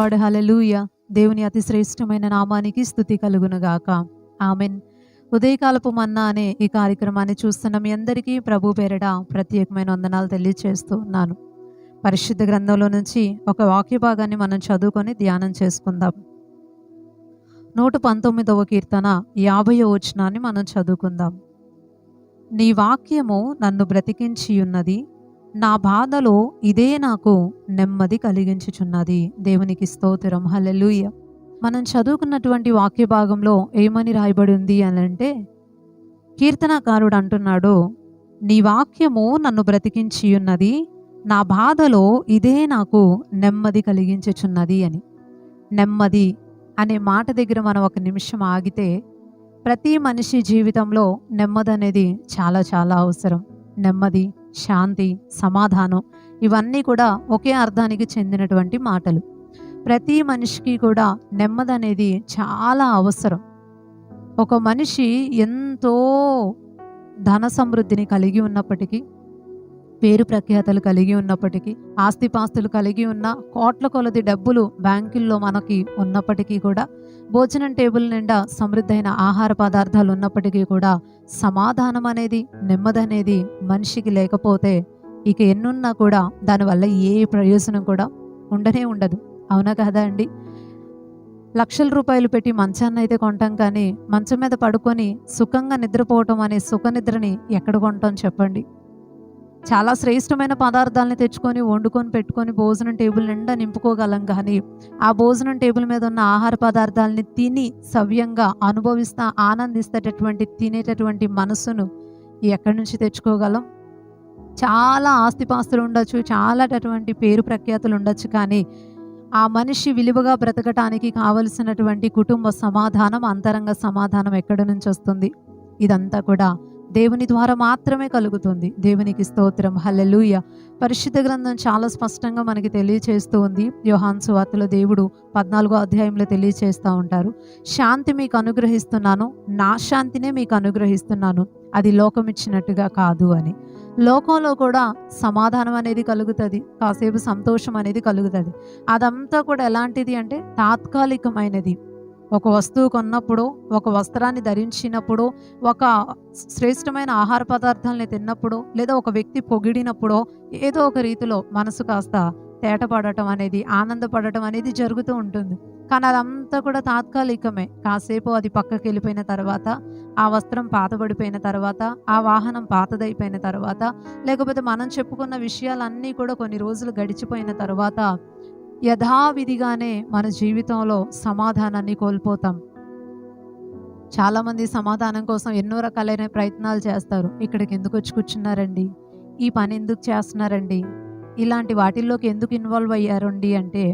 Lord. హల్లెలూయా. దేవుని అతి శ్రేష్టమైన నామానికి స్తుతి కలుగునుగాక. ఆమెన్. ఉదయకాలపు మన్నా అనే ఈ కార్యక్రమాన్ని చూస్తున్న మీ అందరికీ ప్రభు పేరిట ప్రత్యేకమైన వందనాలు తెలియజేస్తూ ఉన్నాను. పరిశుద్ధ గ్రంథంలో నుంచి ఒక వాక్య భాగాన్ని మనం చదువుకొని ధ్యానం చేసుకుందాం. 119వ కీర్తన 50వ వచనాన్ని మనం చదువుకుందాం. నీ వాక్యము నన్ను బ్రతికించియున్నది, నా బాధలో ఇదే నాకు నెమ్మది కలిగించుచున్నది. దేవునికి స్తోత్రం. హల్లెలూయా. మనం చదువుకున్నటువంటి వాక్య భాగంలో ఏమని రాయబడి ఉంది అని అంటే, కీర్తనకారుడు అంటున్నాడు, నీ వాక్యము నన్ను బ్రతికించియున్నది, నా బాధలో ఇదే నాకు నెమ్మది కలిగించుచున్నది అని. నెమ్మది అనే మాట దగ్గర మనం ఒక నిమిషం ఆగితే, ప్రతి మనిషి జీవితంలో నెమ్మది అనేది చాలా చాలా అవసరం. నెమ్మది, శాంతి, సమాధానం ఇవన్నీ కూడా ఒకే అర్థానికి చెందినటువంటి మాటలు. ప్రతి మనిషికి కూడా నెమ్మది అనేది చాలా అవసరం. ఒక మనిషి ఎంతో ధన సమృద్ధిని కలిగి ఉన్నప్పటికీ, పేరు ప్రఖ్యాతలు కలిగి ఉన్నప్పటికీ, ఆస్తిపాస్తులు కలిగి ఉన్న కోట్ల కొలది డబ్బులు బ్యాంకుల్లో మనకి ఉన్నప్పటికీ కూడా, భోజనం టేబుల్ నిండా సమృద్ధైన ఆహార పదార్థాలు ఉన్నప్పటికీ కూడా సమాధానం అనేది, నెమ్మది అనేది మనిషికి లేకపోతే ఇక ఎన్నున్నా కూడా దానివల్ల ఏ ప్రయోజనం కూడా ఉండనే ఉండదు. అవునా కదా అండి? లక్షల రూపాయలు పెట్టి మంచాన్ని అయితే కొంటాం, కానీ మంచం మీద పడుకొని సుఖంగా నిద్రపోవటం అనే సుఖ నిద్రని ఎక్కడ కొంటాం చెప్పండి? చాలా శ్రేష్టమైన పదార్థాలని తెచ్చుకొని వండుకొని పెట్టుకొని భోజనం టేబుల్ నిండా నింపుకోగలం, కానీ ఆ భోజనం టేబుల్ మీద ఉన్న ఆహార పదార్థాలని తిని సవ్యంగా అనుభవిస్తా ఆనందిస్తేటటువంటి తినేటటువంటి మనసును ఎక్కడి నుంచి తెచ్చుకోగలం? చాలా ఆస్తిపాస్తులు ఉండొచ్చు, చాలా పేరు ప్రఖ్యాతులు ఉండొచ్చు, కానీ ఆ మనిషి విలువగా బ్రతకటానికి కావలసినటువంటి కుటుంబ సమాధానం, అంతరంగ సమాధానం ఎక్కడి నుంచి వస్తుంది? ఇదంతా కూడా దేవుని ద్వారా మాత్రమే కలుగుతుంది. దేవునికి స్తోత్రం. హల్లెలూయా. పరిశుద్ధ గ్రంథం చాలా స్పష్టంగా మనకి తెలియచేస్తూ ఉంది. యోహాను సువార్తలో దేవుడు 14వ అధ్యాయంలో తెలియచేస్తూ ఉంటారు, శాంతి మీకు అనుగ్రహిస్తున్నాను, నా శాంతినే మీకు అనుగ్రహిస్తున్నాను, అది లోకం ఇచ్చినట్టుగా కాదు అని. లోకంలో కూడా సమాధానం అనేది కలుగుతుంది, కాసేపు సంతోషం అనేది కలుగుతుంది. అదంతా కూడా ఎలాంటిది అంటే తాత్కాలికమైనది. ఒక వస్తువు కొన్నప్పుడు, ఒక వస్త్రాన్ని ధరించినప్పుడు, ఒక శ్రేష్టమైన ఆహార పదార్థాలని తిన్నప్పుడు, లేదా ఒక వ్యక్తి పొగిడినప్పుడో ఏదో ఒక రీతిలో మనసు కాస్త తేటపడటం అనేది, ఆనందపడటం అనేది జరుగుతూ ఉంటుంది. కానీ అదంతా కూడా తాత్కాలికమే. కాసేపు అది పక్కకి వెళ్ళిపోయిన తర్వాత, ఆ వస్త్రం పాతబడిపోయిన తర్వాత, ఆ వాహనం పాతదైపోయిన తర్వాత, లేకపోతే మనం చెప్పుకున్న విషయాలన్నీ కూడా కొన్ని రోజులు గడిచిపోయిన తర్వాత యథావిధిగానే మన జీవితంలో సమాధానాన్ని కోల్పోతాం. చాలామంది సమాధానం కోసం ఎన్నో రకాలైన ప్రయత్నాలు చేస్తారు. ఇక్కడికి ఎందుకు వచ్చి కూర్చున్నారండి? ఈ పని ఎందుకు చేస్తున్నారండి? ఇలాంటి వాటిల్లోకి ఎందుకు ఇన్వాల్వ్ అయ్యారండి అంటే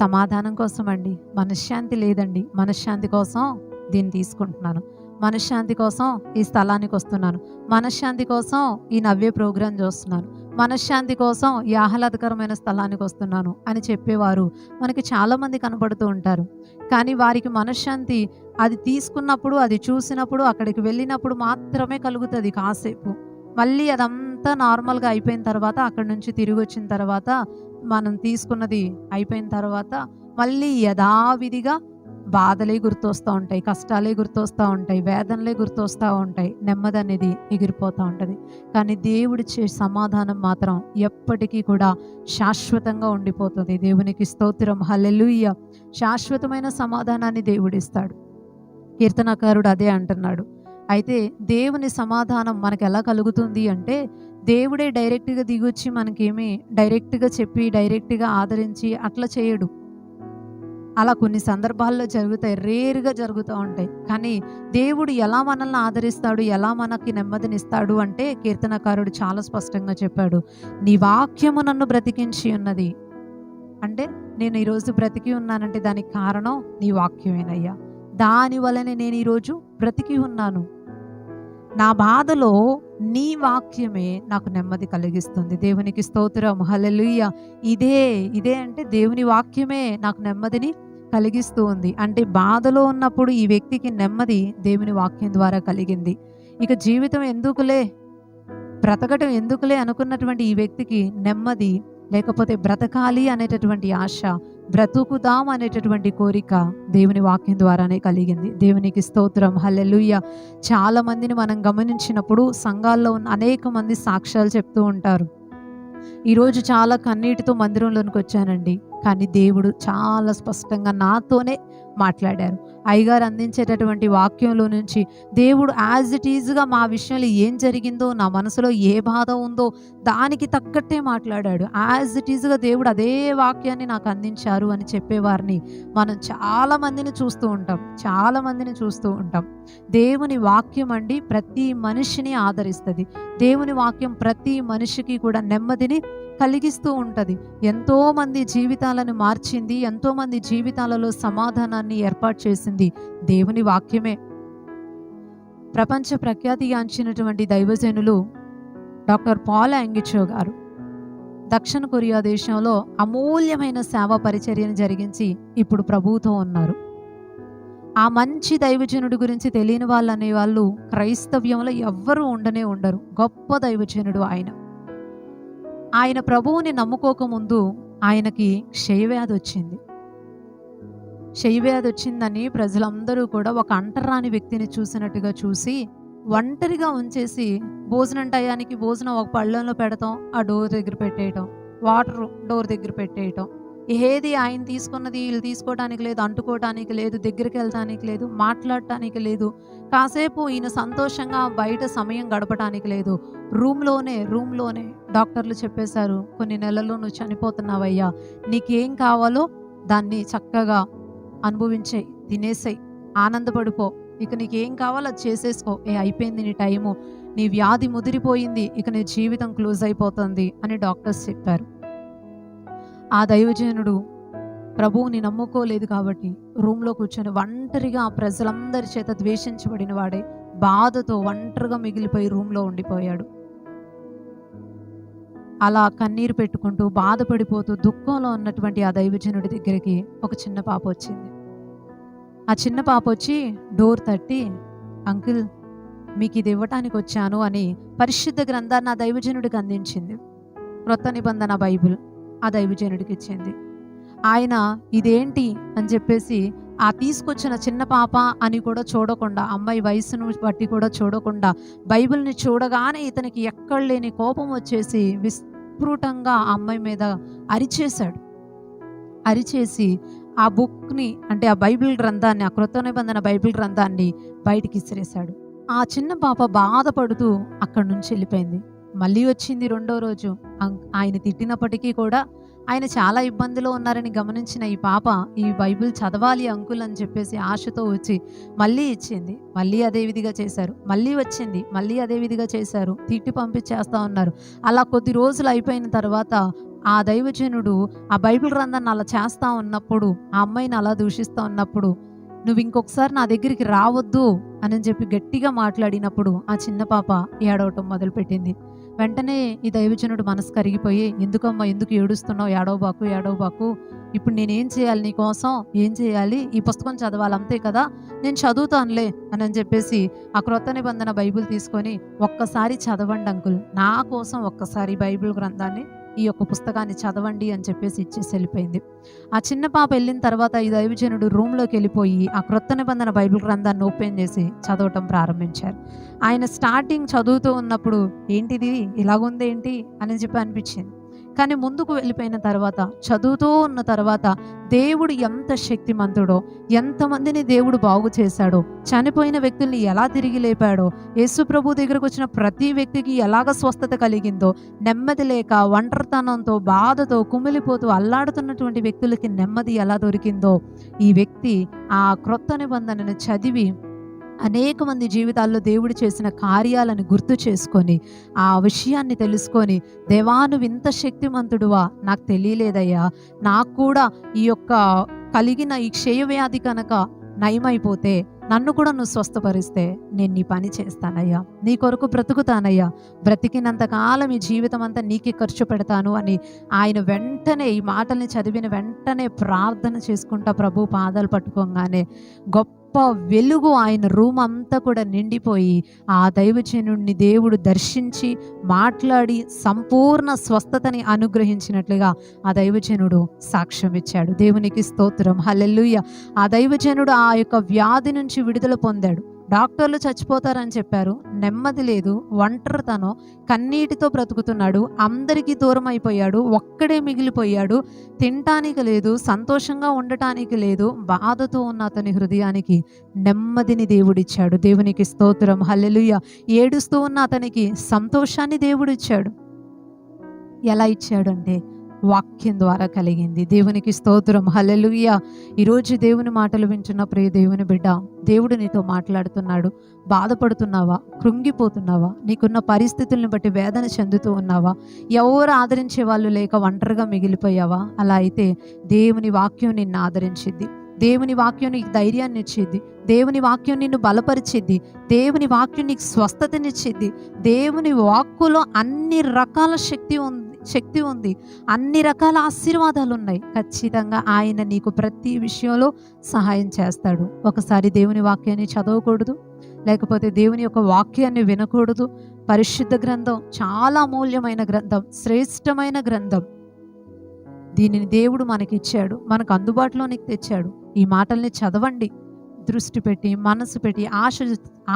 సమాధానం కోసం అండి. మనశ్శాంతి లేదండి, మనశ్శాంతి కోసం దీన్ని తీసుకుంటున్నాను, మనశ్శాంతి కోసం ఈ స్థలానికి వస్తున్నాను, మనశ్శాంతి కోసం ఈ నవ్వే ప్రోగ్రాం చూస్తున్నాను, మనశ్శాంతి కోసం ఈ ఆహ్లాదకరమైన స్థలానికి వస్తున్నాను అని చెప్పేవారు మనకి చాలామంది కనపడుతూ ఉంటారు. కానీ వారికి మనశ్శాంతి అది తీసుకున్నప్పుడు, అది చూసినప్పుడు, అక్కడికి వెళ్ళినప్పుడు మాత్రమే కలుగుతుంది కాసేపు. మళ్ళీ అదంతా నార్మల్గా అయిపోయిన తర్వాత, అక్కడి నుంచి తిరిగి వచ్చిన తర్వాత, మనం తీసుకున్నది అయిపోయిన తర్వాత మళ్ళీ యథావిధిగా బాధలే గుర్తొస్తూ ఉంటాయి, కష్టాలే గుర్తొస్తూ ఉంటాయి, వేదనలే గుర్తొస్తూ ఉంటాయి, నెమ్మది అనేది ఎగిరిపోతూ ఉంటుంది. కానీ దేవుడిచ్చే సమాధానం మాత్రం ఎప్పటికీ కూడా శాశ్వతంగా ఉండిపోతుంది. దేవునికి స్తోత్రం. హల్లెలూయా. శాశ్వతమైన సమాధానాన్ని దేవుడిస్తాడు. కీర్తనకారుడు అదే అంటున్నాడు. అయితే దేవుని సమాధానం మనకు ఎలా కలుగుతుంది అంటే, దేవుడే డైరెక్ట్గా దిగొచ్చి మనకేమీ డైరెక్ట్గా చెప్పి, డైరెక్ట్గా ఆదరించి అట్లా చేయడు. అలా కొన్ని సందర్భాల్లో జరుగుతాయి, రేరుగా జరుగుతూ ఉంటాయి. కానీ దేవుడు ఎలా మనల్ని ఆదరిస్తాడు, ఎలా మనకి నెమ్మదినిస్తాడు అంటే కీర్తనకారుడు చాలా స్పష్టంగా చెప్పాడు, నీ వాక్యము నన్ను బ్రతికించి ఉన్నది. అంటే నేను ఈరోజు బ్రతికి ఉన్నానంటే దానికి కారణం నీ వాక్యమేనయ్యా. దాని వలనే నేను ఈరోజు బ్రతికి ఉన్నాను. నా బాధలో నీ వాక్యమే నాకు నెమ్మది కలిగిస్తుంది. దేవునికి స్తోత్రం. హల్లెలూయా. ఇదే అంటే దేవుని వాక్యమే నాకు నెమ్మదిని కలిగిస్తూ ఉంది. అంటే బాధలో ఉన్నప్పుడు ఈ వ్యక్తికి నెమ్మది దేవుని వాక్యం ద్వారా కలిగింది. ఇక జీవితం ఎందుకులే, బ్రతకటం ఎందుకులే అనుకున్నటువంటి ఈ వ్యక్తికి నెమ్మది లేకపోతే బ్రతకాలి అనేటటువంటి ఆశ, బ్రతుకుదాం అనేటటువంటి కోరిక దేవుని వాక్యం ద్వారానే కలిగింది. దేవునికి స్తోత్రం, హల్లెలూయా. చాలా మందిని మనం గమనించినప్పుడు సంఘాల్లో ఉన్న అనేక మంది సాక్ష్యాలు చెప్తూ ఉంటారు. ఈరోజు చాలా కన్నీటితో మందిరంలోనికి వచ్చానండి, కానీ దేవుడు చాలా స్పష్టంగా నాతోనే మాట్లాడారు. అయ్యగారు అందించేటటువంటి వాక్యంలో నుంచి దేవుడు యాజ్ ఇట్ ఈజ్గా మా విషయంలో ఏం జరిగిందో, నా మనసులో ఏ బాధ ఉందో దానికి తగ్గట్టే మాట్లాడాడు. యాజ్ ఇట్ ఈజ్గా దేవుడు అదే వాక్యాన్ని నాకు అందించారు అని చెప్పేవారిని మనం చాలామందిని చూస్తూ ఉంటాం. దేవుని వాక్యం అండి ప్రతి మనిషిని ఆదరిస్తుంది. దేవుని వాక్యం ప్రతి మనిషికి కూడా నెమ్మదిని కలిగిస్తూ ఉంటుంది. ఎంతోమంది జీవితాలను మార్చింది, ఎంతోమంది జీవితాలలో సమాధానాన్ని ఏర్పాటు చేసింది దేవుని వాక్యమే. ప్రపంచ ప్రఖ్యాతిగాంచినటువంటి దైవజనులు డాక్టర్ పాల్ యాంగిచో గారు దక్షిణ కొరియా దేశంలో అమూల్యమైన సేవా పరిచర్యను జరిగించి ఇప్పుడు ప్రభువుతో ఉన్నారు. ఆ మంచి దైవజనుడి గురించి తెలియని వాళ్ళు అనేవాళ్ళు క్రైస్తవ్యంలో ఎవ్వరూ ఉండరు. గొప్ప దైవజనుడు ఆయన. ఆయన ప్రభువుని నమ్ముకోకముందు ఆయనకి క్షయవ్యాధి వచ్చిందని ప్రజలందరూ కూడా ఒక అంటరాని వ్యక్తిని చూసినట్టుగా చూసి ఒంటరిగా ఉంచేసి భోజనం టయానికి భోజనం ఒక పళ్ళెంలో పెడతాం, ఆ డోర్ దగ్గర పెట్టేయటం, వాటర్ డోర్ దగ్గర పెట్టేయటం, ఏది ఆయన తీసుకున్నది వీళ్ళు తీసుకోవడానికి లేదు, అంటుకోవటానికి లేదు, దగ్గరికి వెళ్ళటానికి లేదు, మాట్లాడటానికి లేదు, కాసేపు ఈయన సంతోషంగా బయట సమయం గడపటానికి లేదు. రూమ్లోనే డాక్టర్లు చెప్పేశారు, కొన్ని నెలల్లో నువ్వు చనిపోతున్నావయ్యా, నీకేం కావాలో దాన్ని చక్కగా అనుభవించేయి, తినేసేయి, ఆనందపడిపో, ఇక నీకేం కావాలో అది చేసేసుకో, అయిపోయింది నీ టైము, నీ వ్యాధి ముదిరిపోయింది, ఇక నీ జీవితం క్లోజ్ అయిపోతుంది అని డాక్టర్స్ చెప్పారు. ఆ దైవజనుడు ప్రభువుని నమ్ముకోలేదు కాబట్టి రూమ్లో కూర్చొని ఒంటరిగా ప్రజలందరి చేత ద్వేషించబడిన వాడే బాధతో ఒంటరిగా మిగిలిపోయి రూమ్లో ఉండిపోయాడు. అలా కన్నీరు పెట్టుకుంటూ బాధపడిపోతూ దుఃఖంలో ఉన్నటువంటి ఆ దైవజనుడి దగ్గరికి ఒక చిన్న పాప వచ్చింది. ఆ చిన్న పాప వచ్చి డోర్ తట్టి, అంకుల్ మీకు ఇది ఇవ్వటానికి వచ్చాను అని పరిశుద్ధ గ్రంథాన్ని ఆ దైవజనుడికి అందించింది. క్రొత్త నిబంధన బైబిల్ ఆ దైవజనుడికి ఇచ్చింది. ఆయన ఇదేంటి అని చెప్పేసి ఆ తీసుకొచ్చిన చిన్న పాప అని కూడా చూడకుండా, అమ్మాయి వయసును బట్టి కూడా చూడకుండా, బైబిల్ని చూడగానే ఇతనికి ఎక్కడ లేని కోపం వచ్చేసి విస్ఫుటంగా ఆ అమ్మాయి మీద అరిచేసి ఆ బుక్ని, అంటే ఆ బైబిల్ గ్రంథాన్ని, ఆ క్రొత్త నిబంధన బైబిల్ గ్రంథాన్ని బయటికి ఇసిరేశాడు. ఆ చిన్న పాప బాధపడుతూ అక్కడి నుంచి వెళ్ళిపోయింది. మళ్ళీ వచ్చింది రెండో రోజు. ఆయన తిట్టినప్పటికీ కూడా ఆయన చాలా ఇబ్బందిలో ఉన్నారని గమనించిన ఈ పాప ఈ బైబిల్ చదవాలి అంకుల్ అని చెప్పేసి ఆశతో వచ్చి మళ్ళీ ఇచ్చింది. మళ్ళీ అదే విధిగా చేశారు. మళ్ళీ వచ్చింది, మళ్ళీ అదే విధిగా చేశారు. తిట్టి పంపించేస్తా ఉన్నారు. అలా కొద్ది రోజులు అయిపోయిన తర్వాత ఆ దైవజనుడు ఆ బైబిల్ గ్రంథాన్ని అలా చేస్తూ ఉన్నప్పుడు, ఆ అమ్మాయిని అలా దూషిస్తూ ఉన్నప్పుడు, నువ్వు ఇంకొకసారి నా దగ్గరికి రావద్దు అని చెప్పి గట్టిగా మాట్లాడినప్పుడు ఆ చిన్న పాప ఏడవటం మొదలుపెట్టింది. వెంటనే ఈ దైవజనుడు మనసు కరిగిపోయి, ఎందుకమ్మా ఎందుకు ఏడుస్తున్నావు, ఏడవబాకు, ఇప్పుడు నేనేం చేయాలి, నీ కోసం ఏం చేయాలి, ఈ పుస్తకం చదవాలి అంతే కదా, నేను చదువుతానులే అని చెప్పేసి ఆ క్రొత్త నిబంధన బైబిల్ తీసుకొని ఒక్కసారి చదవండి అంకుల్, నా కోసం ఒక్కసారి బైబిల్ గ్రంథాన్ని, ఈ యొక్క పుస్తకాన్ని చదవండి అని చెప్పేసి ఇచ్చేసి వెళ్ళిపోయింది. ఆ చిన్న పాప వెళ్ళిన తర్వాత ఈ దైవజనుడు రూమ్లోకి వెళ్ళిపోయి ఆ క్రొత్త నిబంధన బైబిల్ గ్రంథాన్ని ఓపెన్ చేసి చదవటం ప్రారంభించారు. ఆయన స్టార్టింగ్ చదువుతూ ఉన్నప్పుడు ఏంటిది ఇలాగుందేంటి అని చెప్పి అనిపించింది. కానీ ముందుకు వెళ్ళిపోయిన తర్వాత, చదువుతూ ఉన్న తర్వాత దేవుడు ఎంత శక్తిమంతుడో, ఎంతమందిని దేవుడు బాగు చేశాడో, చనిపోయిన వ్యక్తుల్ని ఎలా తిరిగి లేపాడో, యేసు ప్రభు దగ్గరకు వచ్చిన ప్రతి వ్యక్తికి ఎలాగ స్వస్థత కలిగిందో, నెమ్మది లేక ఒంటరితనంతో బాధతో కుమిలిపోతూ అల్లాడుతున్నటువంటి వ్యక్తులకి నెమ్మది ఎలా దొరికిందో, ఈ వ్యక్తి ఆ క్రొత్త నిబంధనను చదివి అనేక మంది జీవితాల్లో దేవుడు చేసిన కార్యాలను గుర్తు చేసుకొని ఆ విషయాన్ని తెలుసుకొని, దేవా నువ్వు ఇంత శక్తిమంతుడువా, నాకు తెలియలేదయ్యా, నాకు కూడా ఈ యొక్క కలిగిన ఈ క్షయవ్యాధి కనుక నయమైపోతే నన్ను కూడా నువ్వు స్వస్థపరిస్తే నేను నీ పని చేస్తానయ్యా, నీ కొరకు బ్రతుకుతానయ్యా, బ్రతికినంతకాలం ఈ జీవితం అంతా నీకే ఖర్చు పెడతాను అని ఆయన వెంటనే ఈ మాటల్ని చదివిన వెంటనే ప్రార్థన చేసుకుంటా ప్రభు పాదాలు పట్టుకోగానే గొప్ప వెలుగు ఆయన రూమ్ అంతా కూడా నిండిపోయి ఆ దైవజనుడిని దేవుడు దర్శించి మాట్లాడి సంపూర్ణ స్వస్థతని అనుగ్రహించినట్లుగా ఆ దైవజనుడు సాక్ష్యం ఇచ్చాడు. దేవునికి స్తోత్రం, హల్లెలూయా. ఆ దైవజనుడు ఆ యొక్క వ్యాధి నుంచి విడుదల పొందాడు. డాక్టర్లు చచ్చిపోతారని చెప్పారు, నెమ్మది లేదు, ఒంటరితనం, కన్నీటితో బ్రతుకుతున్నాడు, అందరికీ దూరం అయిపోయాడు, ఒక్కడే మిగిలిపోయాడు, తినటానికి లేదు, సంతోషంగా ఉండటానికి లేదు, బాధతో ఉన్న అతని హృదయానికి నెమ్మదిని దేవుడిచ్చాడు. దేవునికి స్తోత్రం, హల్లెలూయా. ఏడుస్తూ ఉన్న అతనికి సంతోషాన్ని దేవుడిచ్చాడు. ఎలా ఇచ్చాడంటే వాక్యం ద్వారా కలిగింది. దేవునికి స్తోత్రం, హల్లెలూయా. ఈరోజు దేవుని మాటలు వింటున్న ప్రియ దేవుని బిడ్డ, దేవుడు నీతో మాట్లాడుతున్నాడు. బాధపడుతున్నావా? కృంగిపోతున్నావా? నీకున్న పరిస్థితుల్ని బట్టి వేదన చెందుతూ ఉన్నావా? ఎవరు ఆదరించే వాళ్ళు లేక ఒంటరిగా మిగిలిపోయావా? అలా అయితే దేవుని వాక్యం నిన్ను ఆదరించిద్ది. దేవుని వాక్యం నీకు ధైర్యాన్ని ఇచ్చిద్ది. దేవుని వాక్యం నిన్ను బలపరిచిద్ది. దేవుని వాక్యం నీకు స్వస్థతనిచ్చిద్ది. దేవుని వాక్కులో అన్ని రకాల శక్తి ఉంది, అన్ని రకాల ఆశీర్వాదాలు ఉన్నాయి. ఖచ్చితంగా ఆయన నీకు ప్రతి విషయంలో సహాయం చేస్తాడు. ఒకసారి దేవుని వాక్యాన్ని చదవకూడదు, లేకపోతే దేవుని యొక్క వాక్యాన్ని వినకూడదు. పరిశుద్ధ గ్రంథం చాలా అమూల్యమైన గ్రంథం, శ్రేష్టమైన గ్రంథం. దీనిని దేవుడు మనకిచ్చాడు, మనకు అందుబాటులోనికి తెచ్చాడు. ఈ మాటల్ని చదవండి, దృష్టి పెట్టి, మనసు పెట్టి,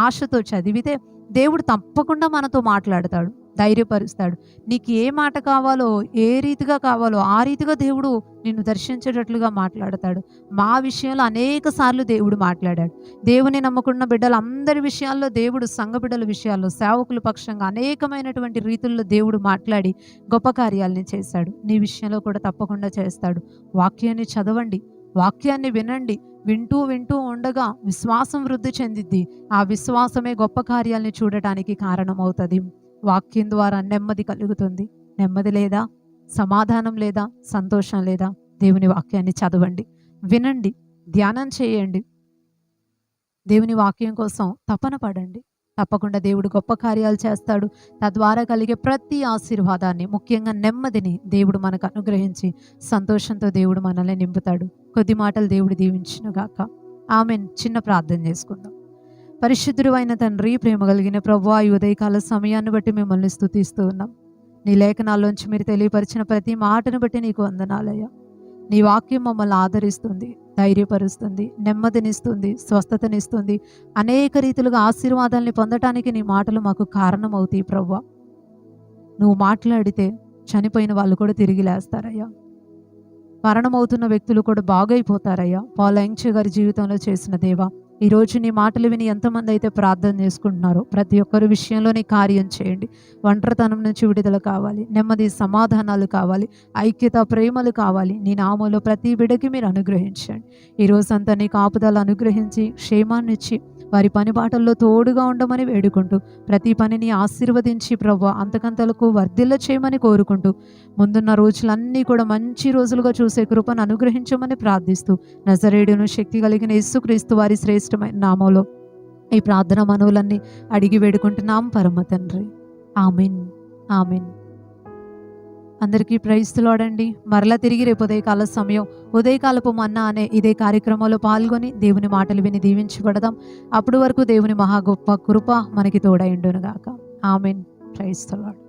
ఆశతో చదివితే దేవుడు తప్పకుండా మనతో మాట్లాడతాడు, ధైర్యపరుస్తాడు. నీకు ఏ మాట కావాలో, ఏ రీతిగా కావాలో ఆ రీతిగా దేవుడు నిన్ను దర్శించేటట్లుగా మాట్లాడతాడు. మా విషయంలో అనేక సార్లు దేవుడు మాట్లాడాడు. దేవుని నమ్ముకున్న బిడ్డలందరి విషయాల్లో దేవుడు, సంఘ బిడ్డల విషయాల్లో, సేవకుల పక్షంగా అనేకమైనటువంటి రీతుల్లో దేవుడు మాట్లాడి గొప్ప కార్యాలని చేశాడు. నీ విషయంలో కూడా తప్పకుండా చేస్తాడు. వాక్యాన్ని చదవండి, వాక్యాన్ని వినండి. వింటూ ఉండగా విశ్వాసం వృద్ధి చెందిద్ది. ఆ విశ్వాసమే గొప్ప కార్యాలని చూడటానికి కారణమవుతుంది. వాక్యం ద్వారా నెమ్మది కలుగుతుంది. నెమ్మది లేదా, సమాధానం లేదా, సంతోషం లేదా? దేవుని వాక్యాన్ని చదవండి, వినండి, ధ్యానం చేయండి. దేవుని వాక్యం కోసం తపన పడండి. తప్పకుండా దేవుడు గొప్ప కార్యాలు చేస్తాడు. తద్వారా కలిగే ప్రతి ఆశీర్వాదాన్ని, ముఖ్యంగా నెమ్మదిని దేవుడు మనకు అనుగ్రహించి సంతోషంతో దేవుడు మనల్ని నింపుతాడు. కొద్ది మాటలు దేవుడు దీవించునుగాక. ఆమెన్. చిన్న ప్రార్థన చేసుకుందాం. పరిశుద్ధుడు అయిన తండ్రి, ప్రేమ కలిగిన ప్రభువా, ఈ ఉదయకాల సమయాన్ని బట్టి మిమ్మల్ని స్తుతిస్తూ ఉన్నాం. నీ లేఖనాల్లోంచి మీరు తెలియపరిచిన ప్రతి మాటను బట్టి నీకు వందనాలయ్యా. నీ వాక్యం మమ్మల్ని ఆదరిస్తుంది, ధైర్యపరుస్తుంది, నెమ్మదినిస్తుంది, స్వస్థతనిస్తుంది. అనేక రీతిలుగా ఆశీర్వాదాలని పొందటానికి నీ మాటలు మాకు కారణమవుతాయి ప్రభువా. నువ్వు మాట్లాడితే చనిపోయిన వాళ్ళు కూడా తిరిగి లేస్తారయ్యా. మరణమవుతున్న వ్యక్తులు కూడా బాగైపోతారయ్యా. పాల్ యంగ్చే గారి జీవితంలో చేసిన దేవా, ఈరోజు నీ మాటలు విని ఎంతమంది అయితే ప్రార్థన చేసుకుంటున్నారో ప్రతి ఒక్కరి విషయంలో నీ కార్యం చేయండి. ఒంటరితనం నుంచి విడుదల కావాలి, నెమ్మది సమాధానాలు కావాలి, ఐక్యత ప్రేమలు కావాలి. నీ నామంలో ప్రతి బిడ్డకి మీరు అనుగ్రహించండి. ఈరోజంతా నీ కాపుదలు అనుగ్రహించి క్షేమాన్ని ఇచ్చి వారి పని బాటల్లో తోడుగా ఉండమని వేడుకుంటూ, ప్రతి పనిని ఆశీర్వదించి ప్రభువా అంతకంతలకు వర్ధిల్ల చేయమని కోరుకుంటూ, ముందున్న రోజులన్నీ కూడా మంచి రోజులుగా చూసే కృపను అనుగ్రహించమని ప్రార్థిస్తూ, నజరేయుడును శక్తి కలిగిన యేసుక్రీస్తు వారి శ్రేష్టమైన నామంలో ఈ ప్రార్థన మనవులన్నీ అడిగి వేడుకుంటున్నాం పరమ తండ్రి. Amen, amen. అందరికీ ప్రైజ్ ది లార్డ్ అండి. మరలా తిరిగి రేపు ఉదయకాల సమయం ఉదయకాలపు మన్నా అనే ఇదే కార్యక్రమంలో పాల్గొని దేవుని మాటలు విని దీవించబడదాం. అప్పటి వరకు దేవుని మహా గొప్ప కృప మనకి తోడై ఉండును గాక. ఆమెన్. Praise the lord.